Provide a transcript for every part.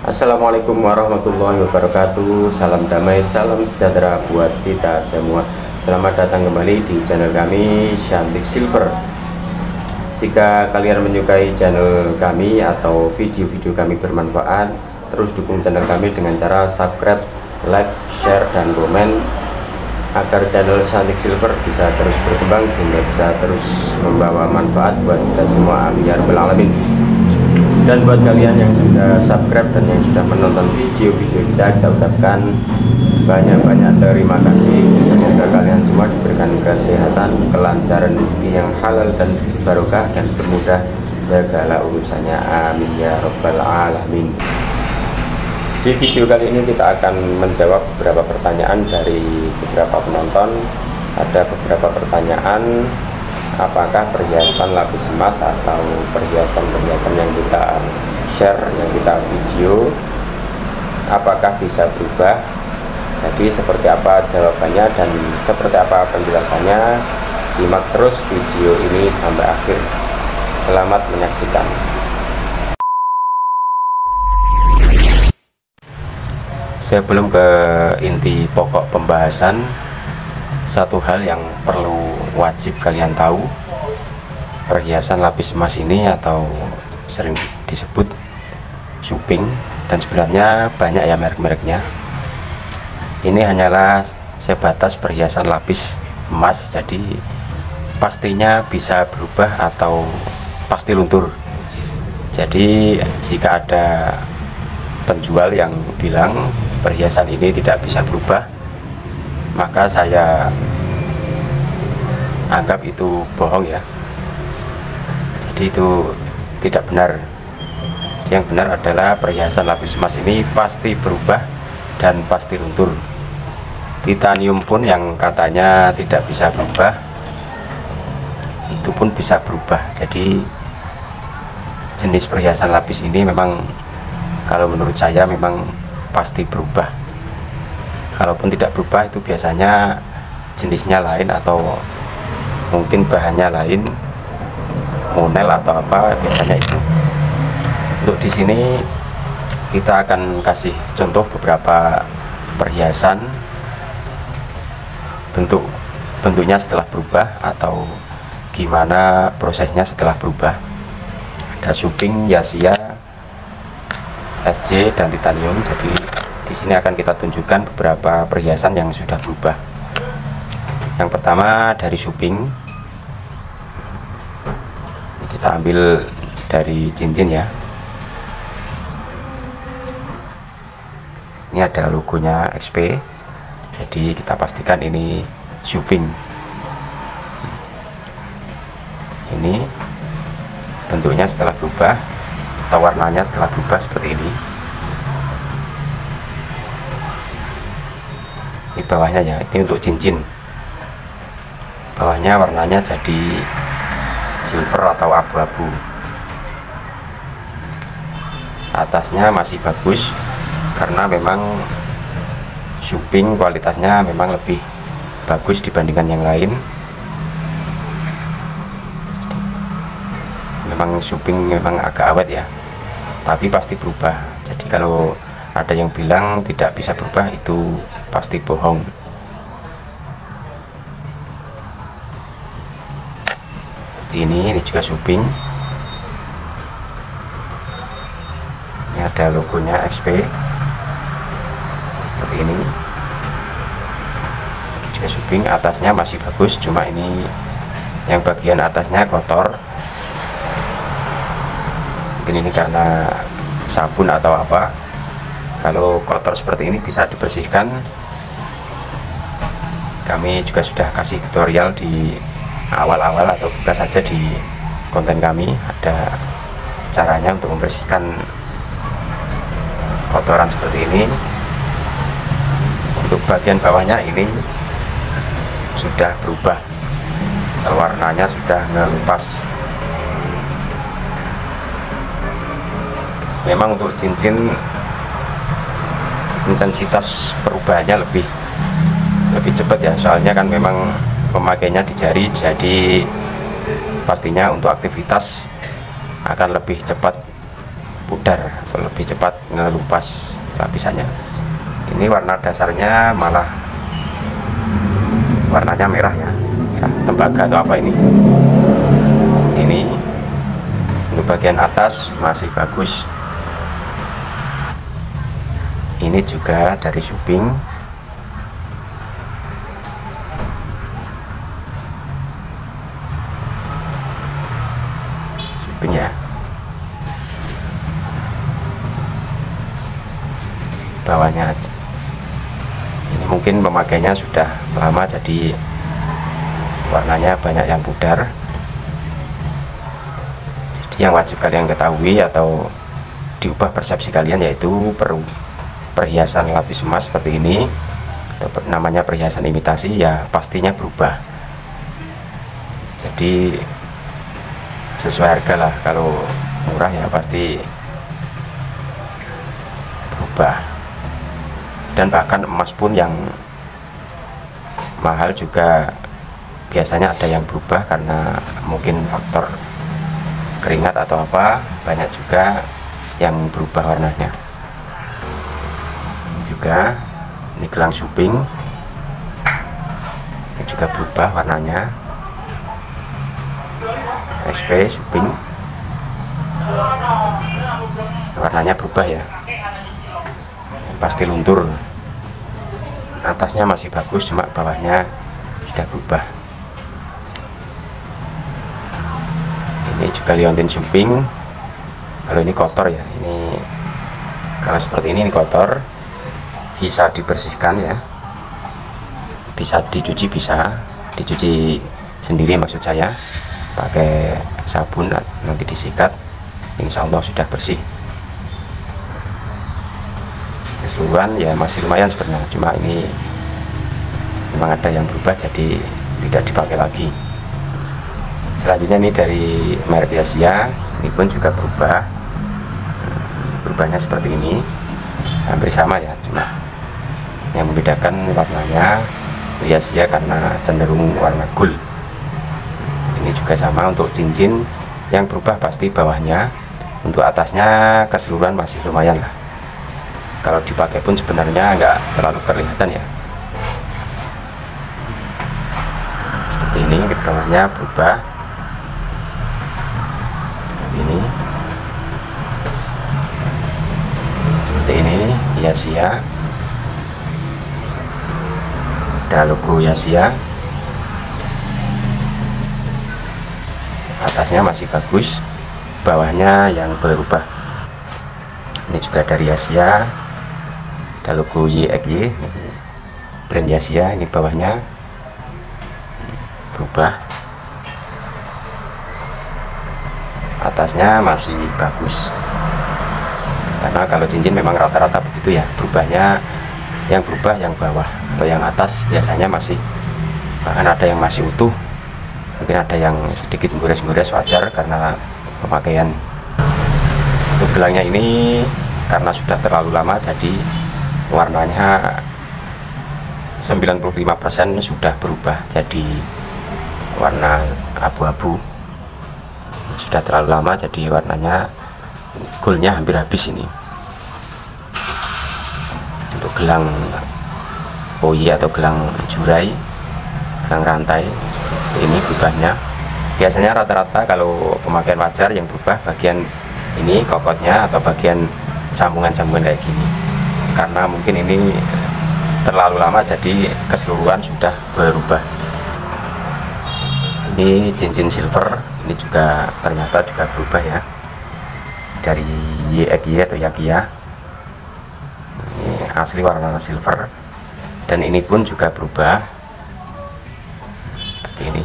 Assalamualaikum warahmatullahi wabarakatuh. Salam damai, salam sejahtera buat kita semua. Selamat datang kembali di channel kami Shantik Silver. Jika kalian menyukai channel kami atau video-video kami bermanfaat, terus dukung channel kami dengan cara subscribe, like, share, dan komen agar channel Shantik Silver bisa terus berkembang sehingga bisa terus membawa manfaat buat kita semua. Amin ya rabbal alamin. Dan buat kalian yang sudah subscribe dan yang sudah menonton video-video kita ucapkan banyak-banyak terima kasih. Semoga kalian semua diberikan kesehatan, kelancaran rezeki yang halal dan barokah, dan bermudah segala urusannya. Amin ya rabbal alamin. Di video kali ini kita akan menjawab beberapa pertanyaan dari beberapa penonton. Ada beberapa pertanyaan, apakah perhiasan lapis emas atau perhiasan-perhiasan yang kita share, yang kita video, apakah bisa berubah? Jadi seperti apa jawabannya dan seperti apa penjelasannya? Simak terus video ini sampai akhir. Selamat menyaksikan. Sebelum ke inti pokok pembahasan, satu hal yang perlu wajib kalian tahu, perhiasan lapis emas ini atau sering disebut Shuping, dan sebenarnya banyak ya merek-mereknya, ini hanyalah sebatas perhiasan lapis emas, jadi pastinya bisa berubah atau pasti luntur. Jadi jika ada penjual yang bilang perhiasan ini tidak bisa berubah, maka saya anggap itu bohong ya. Jadi itu tidak benar. Yang benar adalah perhiasan lapis emas ini pasti berubah dan pasti luntur. Titanium pun yang katanya tidak bisa berubah, itu pun bisa berubah. Jadi jenis perhiasan lapis ini memang, kalau menurut saya memang pasti berubah. Kalaupun tidak berubah itu biasanya jenisnya lain atau mungkin bahannya lain, monel atau apa, biasanya itu. Untuk di sini kita akan kasih contoh beberapa perhiasan bentuknya setelah berubah atau gimana prosesnya setelah berubah. Ada Shuping, Yasia, SJ, dan titanium. Jadi di sini akan kita tunjukkan beberapa perhiasan yang sudah berubah. Yang pertama dari Shuping, kita ambil dari cincin ya. Ini ada logonya XP, jadi kita pastikan ini Shuping. Ini bentuknya setelah berubah atau warnanya setelah berubah seperti ini. Ini bawahnya ya, ini untuk cincin. Bawahnya warnanya jadi silver atau abu-abu. Atasnya masih bagus karena memang Shuping kualitasnya memang lebih bagus dibandingkan yang lain. Memang Shuping memang agak awet ya, tapi pasti berubah. Jadi kalau ada yang bilang tidak bisa berubah, itu pasti bohong. Ini juga Shuping. Ini ada logonya XP seperti ini. Ini juga Shuping, atasnya masih bagus, cuma ini yang bagian atasnya kotor. Mungkin ini karena sabun atau apa. Kalau kotor seperti ini bisa dibersihkan. Kami juga sudah kasih tutorial di awal-awal atau buka saja di konten kami, ada caranya untuk membersihkan kotoran seperti ini. Untuk bagian bawahnya ini sudah berubah, warnanya sudah ngelupas. Memang untuk cincin intensitas perubahannya lebih cepat ya, soalnya kan memang pemakainya di jari, jadi pastinya untuk aktivitas akan lebih cepat pudar atau lebih cepat ngelupas lapisannya. Ini warna dasarnya malah warnanya merah ya, merah tembaga atau apa ini. Ini untuk bagian atas masih bagus. Ini juga dari Suping. Suping ya. Bawahnya aja. Ini mungkin pemakainya sudah lama jadi warnanya banyak yang pudar. Jadi yang wajib kalian ketahui atau diubah persepsi kalian yaitu perhiasan lapis emas seperti ini atau namanya perhiasan imitasi ya pastinya berubah. Jadi sesuai harga lah, kalau murah ya pasti berubah. Dan bahkan emas pun yang mahal juga biasanya ada yang berubah karena mungkin faktor keringat atau apa, banyak juga yang berubah warnanya. Ini juga ini gelang Suping, ini juga berubah warnanya. SP Suping warnanya berubah ya, pasti luntur. Atasnya masih bagus, cuma bawahnya sudah berubah. Ini juga liontin Suping. Kalau ini kotor ya, ini kalau seperti ini kotor, bisa dibersihkan ya, bisa dicuci, bisa dicuci sendiri maksud saya, pakai sabun nanti disikat, insya Allah sudah bersih. Keseluruhan ya masih lumayan sebenarnya, cuma ini memang ada yang berubah jadi tidak dipakai lagi. Selanjutnya ini dari merek Asia, ini pun juga berubahnya seperti ini, hampir sama ya, cuma yang membedakan warnanya Asia karena cenderung warna gold. Ini juga sama untuk cincin, yang berubah pasti bawahnya. Untuk atasnya keseluruhan masih lumayan lah, kalau dipakai pun sebenarnya nggak terlalu kelihatan ya. Seperti ini, bawahnya berubah seperti ini. Seperti ini Asia, ada logo Asia. Atasnya masih bagus, bawahnya yang berubah. Ini juga dari Asia, ada logo YXY, brand Asia. Ini bawahnya berubah, atasnya masih bagus. Karena kalau cincin memang rata-rata begitu ya, berubahnya yang berubah yang bawah, kalau yang atas biasanya masih, bahkan ada yang masih utuh, mungkin ada yang sedikit gores-gores, wajar karena pemakaian. Untuk gelangnya ini karena sudah terlalu lama jadi warnanya 95% sudah berubah jadi warna abu-abu. Sudah terlalu lama jadi warnanya goldnya hampir habis ini. Untuk gelang OY atau gelang jurai, gelang rantai seperti ini berubahnya. Biasanya rata-rata kalau pemakaian wajar yang berubah bagian ini kokotnya atau bagian sambungan-sambungan kayak gini, karena mungkin ini terlalu lama jadi keseluruhan sudah berubah. Ini cincin silver, ini juga ternyata juga berubah ya, dari YXY atau Yakiya. Ini asli warna silver, dan ini pun juga berubah seperti ini.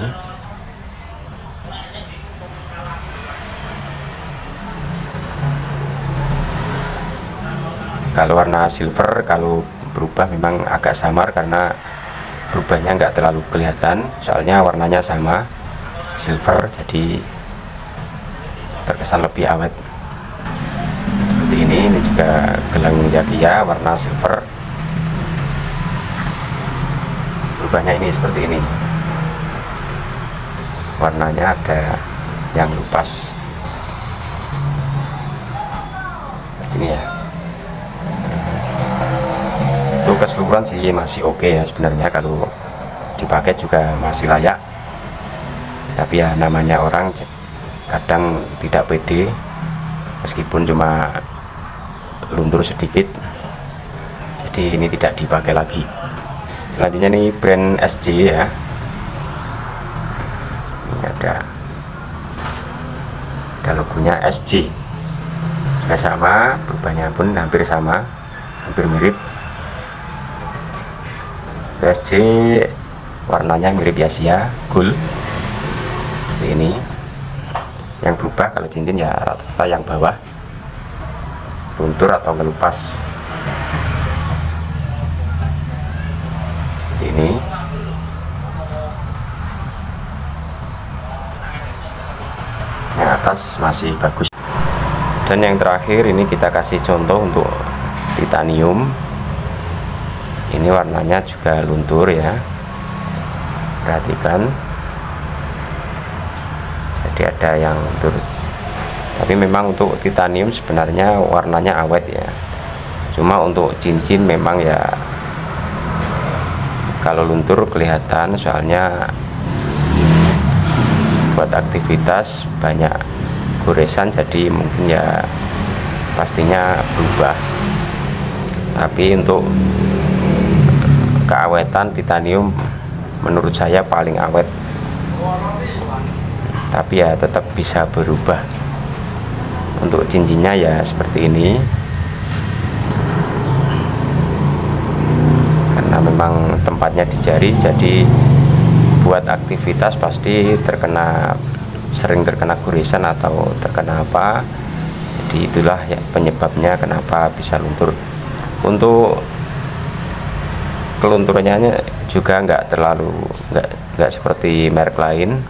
Kalau warna silver kalau berubah memang agak samar karena berubahnya nggak terlalu kelihatan, soalnya warnanya sama silver, jadi terkesan lebih awet. Seperti ini juga gelang Yakiya warna silver, berubahnya ini seperti ini, warnanya ada yang lupas. ini ya. Untuk keseluruhan sih masih oke ya sebenarnya, kalau dipakai juga masih layak. Tapi ya namanya orang kadang tidak pede, meskipun cuma luntur sedikit, jadi ini tidak dipakai lagi. Selanjutnya nih brand SJ ya. Ini ada logonya SJ, juga sama, berubahnya pun hampir sama, hampir mirip. SJ warnanya mirip Asia gold. Ini yang berubah kalau cincin ya rata-rata yang bawah luntur atau ngelupas seperti ini. Yang atas masih bagus. Dan yang terakhir ini kita kasih contoh untuk titanium. Ini warnanya juga luntur ya, perhatikan. Jadi ada yang luntur, tapi memang untuk titanium sebenarnya warnanya awet ya. Cuma untuk cincin memang ya kalau luntur kelihatan, soalnya buat aktivitas banyak goresan, jadi mungkin ya pastinya berubah. Tapi untuk keawetan titanium menurut saya paling awet, tapi ya tetap bisa berubah. Untuk cincinnya ya seperti ini, karena memang tempatnya di jari, jadi buat aktivitas pasti sering terkena goresan atau terkena apa. Jadi itulah ya penyebabnya kenapa bisa luntur. Untuk kelunturannya juga nggak seperti merek lain.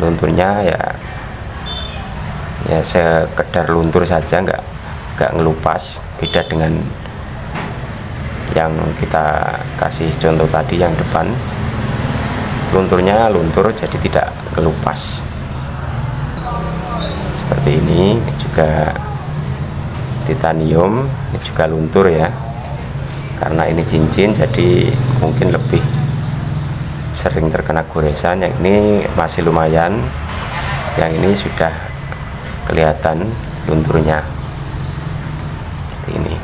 Lunturnya ya sekedar luntur saja, nggak ngelupas. Beda dengan yang kita kasih contoh tadi yang depan, lunturnya luntur jadi tidak ngelupas seperti ini. Juga titanium ini juga luntur ya, karena ini cincin jadi mungkin lebih sering terkena goresan. Yang ini masih lumayan, yang ini sudah kelihatan lunturnya seperti ini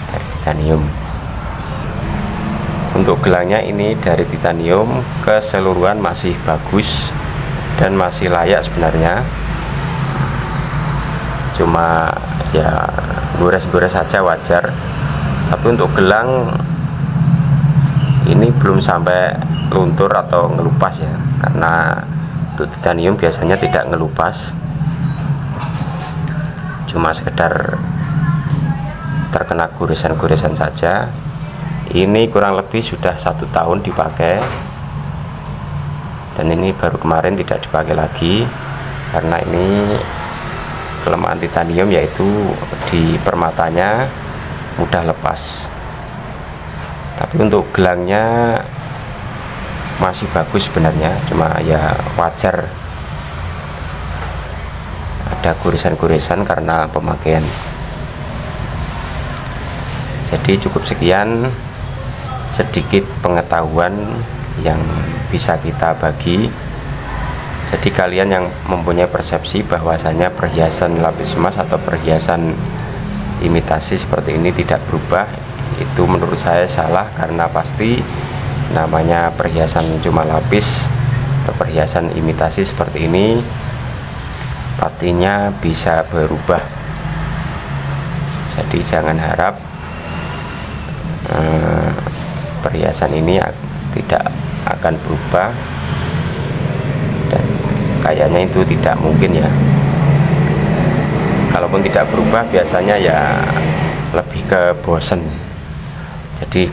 dari titanium. Untuk gelangnya ini dari titanium, keseluruhan masih bagus dan masih layak sebenarnya. Cuma ya gores-gores saja wajar. Tapi untuk gelang ini belum sampai luntur atau ngelupas ya, karena untuk titanium biasanya tidak ngelupas, cuma sekedar terkena goresan-goresan saja. Ini kurang lebih sudah 1 tahun dipakai, dan ini baru kemarin tidak dipakai lagi, karena ini kelemahan titanium yaitu di permatanya mudah lepas. Tapi untuk gelangnya masih bagus sebenarnya, cuma ya wajar ada goresan-goresan karena pemakaian. Jadi cukup sekian sedikit pengetahuan yang bisa kita bagi. Jadi kalian yang mempunyai persepsi bahwasanya perhiasan lapis emas atau perhiasan imitasi seperti ini tidak berubah, itu menurut saya salah. Karena pasti namanya perhiasan cuma lapis atau perhiasan imitasi seperti ini pastinya bisa berubah. Jadi jangan harap perhiasan ini tidak akan berubah, dan kayaknya itu tidak mungkin ya. Kalaupun tidak berubah biasanya ya lebih ke bosen. Jadi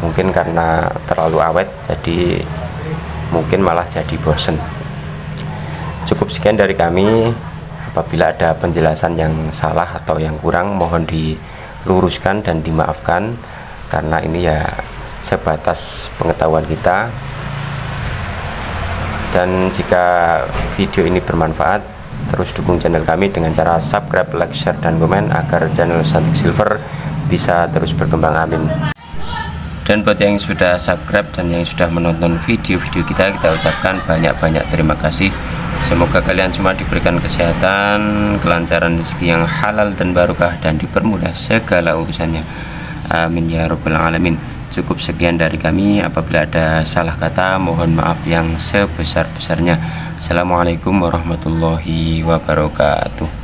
mungkin karena terlalu awet, jadi mungkin malah jadi bosen. Cukup sekian dari kami. Apabila ada penjelasan yang salah atau yang kurang, mohon diluruskan dan dimaafkan, karena ini ya sebatas pengetahuan kita. Dan jika video ini bermanfaat, terus dukung channel kami dengan cara subscribe, like, share, dan komen agar channel Cantik Silver bisa terus berkembang, amin. Dan buat yang sudah subscribe dan yang sudah menonton video-video kita ucapkan banyak-banyak terima kasih. Semoga kalian semua diberikan kesehatan, kelancaran rezeki yang halal dan barokah, dan dipermudah segala urusannya, amin ya robbal alamin. Cukup sekian dari kami. Apabila ada salah kata, mohon maaf yang sebesar-besarnya. Assalamualaikum warahmatullahi wabarakatuh.